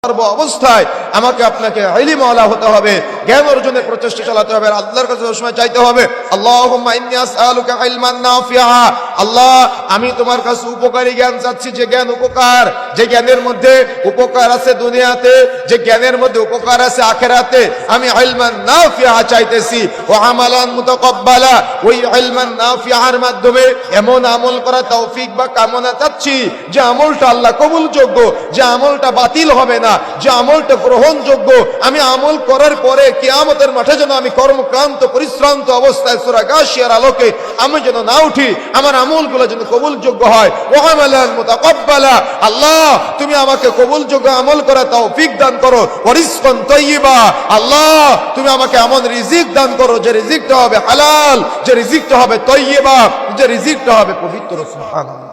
সর্ব অবস্থায় আমাকে আপনাকে ইলম ওয়ালা হতে হবে, জ্ঞান অর্জনের প্রচেষ্টা চালাতে হবে, আল্লাহর কাছে সবসময় চাইতে হবে আল্লাহুম্মা ইন্নী আসআলুকা ইলমান নাফিআ। আল্লাহ, আমি তোমার কাছে উপকারী জ্ঞান চাচ্ছি, যে জ্ঞান উপকার, যে জ্ঞানের মধ্যে উপকার আছে দুনিয়াতে, যে জ্ঞানের মধ্যে উপকার আছে আখিরাতে। আমি ইলমান নাফিআ চাইতেছি ও আমালান মুতাকাব্বালা। ওই ইলমান নাফিআর মাধ্যমে এমন আমল করা তৌফিক বা কামনা চাচ্ছি যে আমলটা আল্লাহ কবুলযোগ্য, যে আমলটা বাতিল হবে না, যে আমলটা গ্রহণযোগ্য। আমি আমল করার পরে কিয়ামতের মাঠে যেন আমি কর্মক্রান্ত পরিশ্রান্ত অবস্থায় সূরা গাশিয়ার আলোকে আমি যেন না উঠি, আমার আমলগুলো যেন কবুলযোগ্য হয়। ওয়া আমালান মুতাকাব্বালা। আল্লাহ, তুমি আমাকে কবুলযোগ্য আমল করা তৌফিক দান করো। ওয়া রিজকান তাইয়্যিবা। আল্লাহ, তুমি আমাকে এমন রিজিক দান করো যে রিজিকটা হবে হালাল, যে রিজিকটা হবে তাইয়্যিবা, যে রিজিকটা হবে পবিত্র। সুবহানাল্লাহ।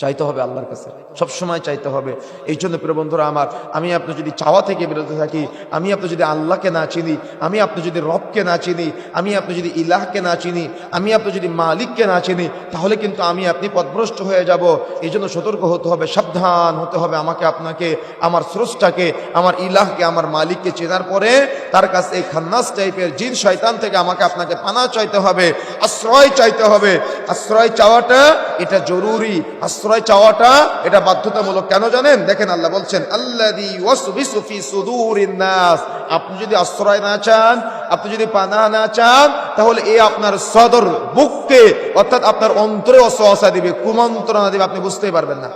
চাইতে হবে আল্লাহর কাছে, সবসময় চাইতে হবে। এই জন্য প্রিয় বন্ধুরা আমার, আমি আপনি যদি চাওয়া থেকে বিরত থাকি, আমি আপনি যদি আল্লাহকে না চিনি, আমি আপনি যদি রবকে না চিনি, আমি আপনি যদি ইলাহকে না চিনি, আমি আপনি যদি মালিককে না চিনি, তাহলে কিন্তু আমি আপনি পথভ্রষ্ট হয়ে যাব। এই জন্য সতর্ক হতে হবে, সাবধান হতে হবে। আমাকে আপনাকে আমার স্রষ্টাকে, আমার ইলাহকে, আমার মালিককে চেনার পরে তার কাছে এই খান্নাস টাইপের জিন শয়তান থেকে আমাকে আপনাকে পানা চাইতে হবে, আশ্রয় চাইতে হবে। আশ্রয় চাওয়াটা এটা জরুরি, আশ্রয় চাওয়াটা এটা বাধ্যতামূলক। কেন জানেন? দেখেন আল্লাহ বলছেন আল্লাযী ওয়াসবিসু ফি সুদুরিন নাস। আপনি যদি আশ্রয় না চান, আপনি যদি পানাহ না চান, তাহলে এই আপনার সদর বুককে, অর্থাৎ আপনার অন্তরে ওয়াসওয়াসা দিবে, কুমন্ত্রণা দিবে, আপনি বুঝতেই পারবেন না।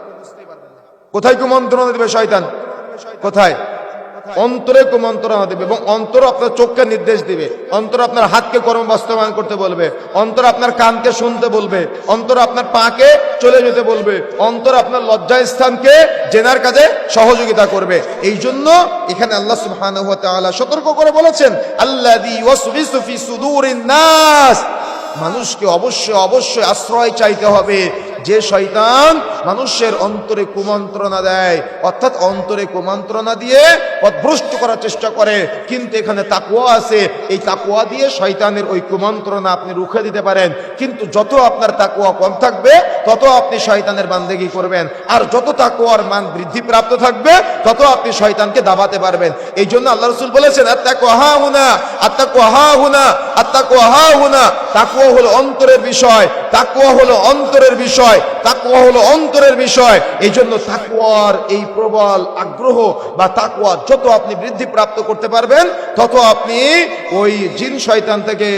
কোথায় কুমন্ত্রণা দিবে শয়তান? কোথায়? অন্তরে কুমন্ত্রণা দিবে, এবং অন্তর আপনার চোখকে নির্দেশ দিবে, অন্তর আপনার হাতকে কর্ম বাস্তবায়ন করতে বলবে, অন্তর আপনার কানকে শুনতে বলবে, অন্তর আপনার পাকে চলে যেতে বলবে, অন্তর আপনার লজ্জা স্থানকে জেনার কাজে সহযোগিতা করবে। এই জন্য এখানে আল্লাহ সুবহানাহু ওয়া তাআলা সতর্ক করে বলেছেন আল্লাযী ওয়াসবিসু ফি সুদুরিন নাস। মানুষকে অবশ্যই অবশ্যই আশ্রয় চাইতে হবে যে শয়তান মানুষের অন্তরে কুমন্ত্রণা দেয়, অর্থাৎ অন্তরে কুমন্ত্রণা দিয়ে পথভ্রষ্ট করার চেষ্টা করে। কিন্তু এখানে তাকওয়া আছে, এই তাকওয়া দিয়ে শয়তানের ওই কুমন্ত্রণা আপনি রুখে দিতে পারেন। কিন্তু যত আপনার তাকওয়া কম থাকবে, তত আপনি শয়তানের বান্দেগি করবেন, আর যত তাকওয়ার মান বৃদ্ধি প্রাপ্ত থাকবে, তত আপনি শয়তানকে দাবাতে পারবেন। এই জন্য আল্লাহ রাসূল বলেছেন আত্তাকওয়া হাহুনা, আত্তাকওয়া হাহুনা, আত্তাকওয়া হাহুনা। তাকওয়া হলো অন্তরের বিষয়, তাকওয়া হলো অন্তরের বিষয়, তাকওয়া হলো অন্তরের বিষয়। এই জন্য তাকওয়ার এই প্রবল আগ্রহ বা তাকওয়া যত আপনি বৃদ্ধি প্রাপ্ত করতে পারবেন, তত আপনি ওই জিন শয়তান থেকে